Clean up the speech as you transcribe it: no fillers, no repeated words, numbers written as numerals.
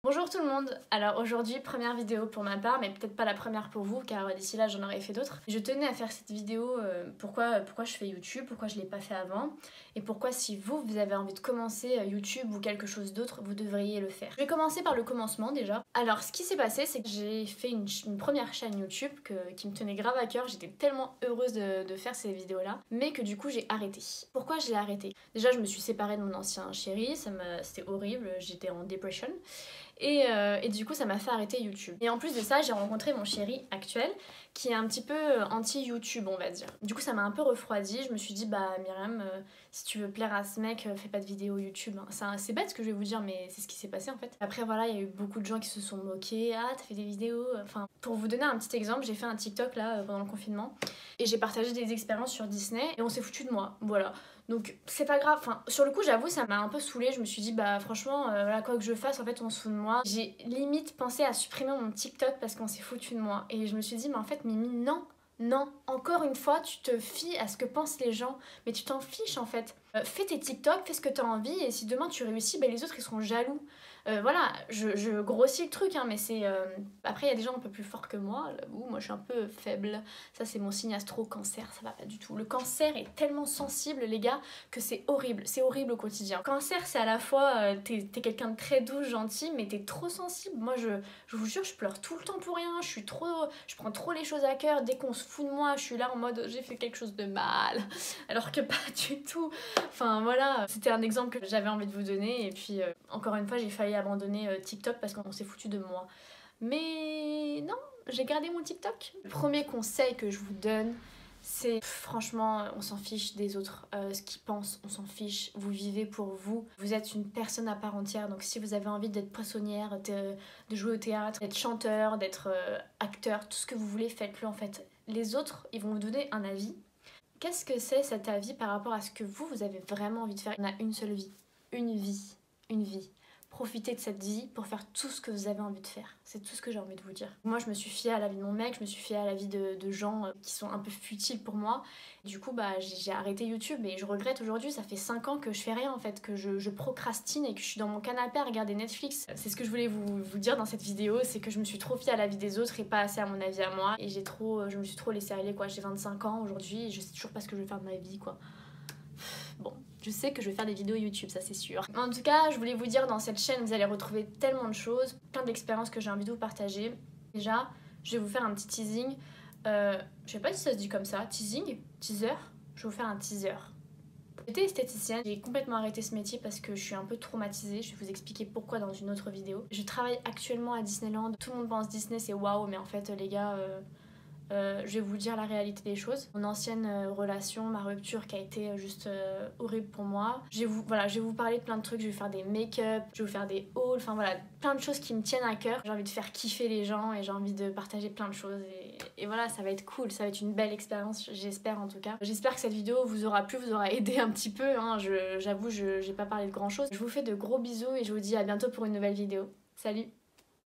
Bonjour tout le monde. Alors aujourd'hui première vidéo pour ma part, mais peut-être pas la première pour vous car d'ici là j'en aurais fait d'autres. Je tenais à faire cette vidéo pourquoi je fais YouTube, pourquoi je l'ai pas fait avant et pourquoi si vous avez envie de commencer YouTube ou quelque chose d'autre, vous devriez le faire. Je vais commencer par le commencement déjà. Alors ce qui s'est passé c'est que j'ai fait une première chaîne YouTube qui me tenait grave à cœur, j'étais tellement heureuse de faire ces vidéos là, mais que du coup j'ai arrêté. Pourquoi j'ai arrêté? Déjà je me suis séparée de mon ancien chéri, c'était horrible, j'étais en dépression. Et du coup ça m'a fait arrêter YouTube. Et en plus de ça j'ai rencontré mon chéri actuel qui est un petit peu anti-YouTube on va dire. Du coup ça m'a un peu refroidi, je me suis dit bah Myriam si tu veux plaire à ce mec fais pas de vidéo YouTube. C'est bête ce que je vais vous dire mais c'est ce qui s'est passé en fait. Après voilà il y a eu beaucoup de gens qui se sont moqués, ah t'as fait des vidéos, enfin pour vous donner un petit exemple j'ai fait un TikTok là pendant le confinement et j'ai partagé des expériences sur Disney et on s'est foutu de moi, voilà. Donc c'est pas grave, enfin sur le coup j'avoue ça m'a un peu saoulée, je me suis dit bah franchement voilà quoi que je fasse en fait on se fout de moi. J'ai limite pensé à supprimer mon TikTok parce qu'on s'est foutu de moi et je me suis dit mais en fait Mimi non, non, encore une fois tu te fies à ce que pensent les gens mais tu t'en fiches en fait. Fais tes TikTok, fais ce que t'as envie et si demain tu réussis bah les autres ils seront jaloux. Voilà, je grossis le truc hein, mais c'est... Après il y a des gens un peu plus forts que moi, moi je suis un peu faible, ça c'est mon signe astro cancer, ça va pas du tout. Le cancer est tellement sensible les gars que c'est horrible au quotidien. Cancer c'est à la fois, t'es quelqu'un de très doux, gentil, mais t'es trop sensible. Moi je vous jure je pleure tout le temps pour rien, je prends trop les choses à cœur, dès qu'on se fout de moi je suis là en mode j'ai fait quelque chose de mal, alors que pas du tout. Enfin voilà, c'était un exemple que j'avais envie de vous donner et puis encore une fois j'ai failli abandonner TikTok parce qu'on s'est foutu de moi. Mais non, j'ai gardé mon TikTok. Le premier conseil que je vous donne, c'est franchement, on s'en fiche des autres, ce qu'ils pensent, on s'en fiche. Vous vivez pour vous, vous êtes une personne à part entière. Donc si vous avez envie d'être poissonnière, de jouer au théâtre, d'être chanteur, d'être acteur, tout ce que vous voulez, faites-le en fait. Les autres, ils vont vous donner un avis. Qu'est-ce que c'est cet avis par rapport à ce que vous avez vraiment envie de faire? On a une seule vie, une vie, une vie. Profitez de cette vie pour faire tout ce que vous avez envie de faire. C'est tout ce que j'ai envie de vous dire. Moi, je me suis fiée à la vie de mon mec, je me suis fiée à la vie de gens qui sont un peu futiles pour moi. Du coup, bah, j'ai arrêté YouTube et je regrette aujourd'hui. Ça fait 5 ans que je fais rien en fait, que je procrastine et que je suis dans mon canapé à regarder Netflix. C'est ce que je voulais vous dire dans cette vidéo, c'est que je me suis trop fiée à la vie des autres et pas assez à mon avis à moi. Et je me suis trop laissée aller quoi. J'ai 25 ans aujourd'hui et je sais toujours pas ce que je vais faire de ma vie quoi. Bon, je sais que je vais faire des vidéos YouTube, ça c'est sûr. En tout cas, je voulais vous dire, dans cette chaîne, vous allez retrouver tellement de choses, plein d'expériences que j'ai envie de vous partager. Déjà, je vais vous faire un petit teasing. Je sais pas si ça se dit comme ça, teasing, teaser. Je vais vous faire un teaser. J'étais esthéticienne, j'ai complètement arrêté ce métier parce que je suis un peu traumatisée, je vais vous expliquer pourquoi dans une autre vidéo. Je travaille actuellement à Disneyland, tout le monde pense Disney c'est waouh, mais en fait les gars... je vais vous dire la réalité des choses. Mon ancienne relation, ma rupture qui a été juste horrible pour moi. Je vais vous parler de plein de trucs, je vais faire des make-up, je vais vous faire des hauls, enfin voilà, plein de choses qui me tiennent à cœur. J'ai envie de faire kiffer les gens et j'ai envie de partager plein de choses et voilà, ça va être cool, ça va être une belle expérience, j'espère en tout cas. J'espère que cette vidéo vous aura plu, vous aura aidé un petit peu, hein. J'avoue, j'ai pas parlé de grand chose. Je vous fais de gros bisous et je vous dis à bientôt pour une nouvelle vidéo. Salut!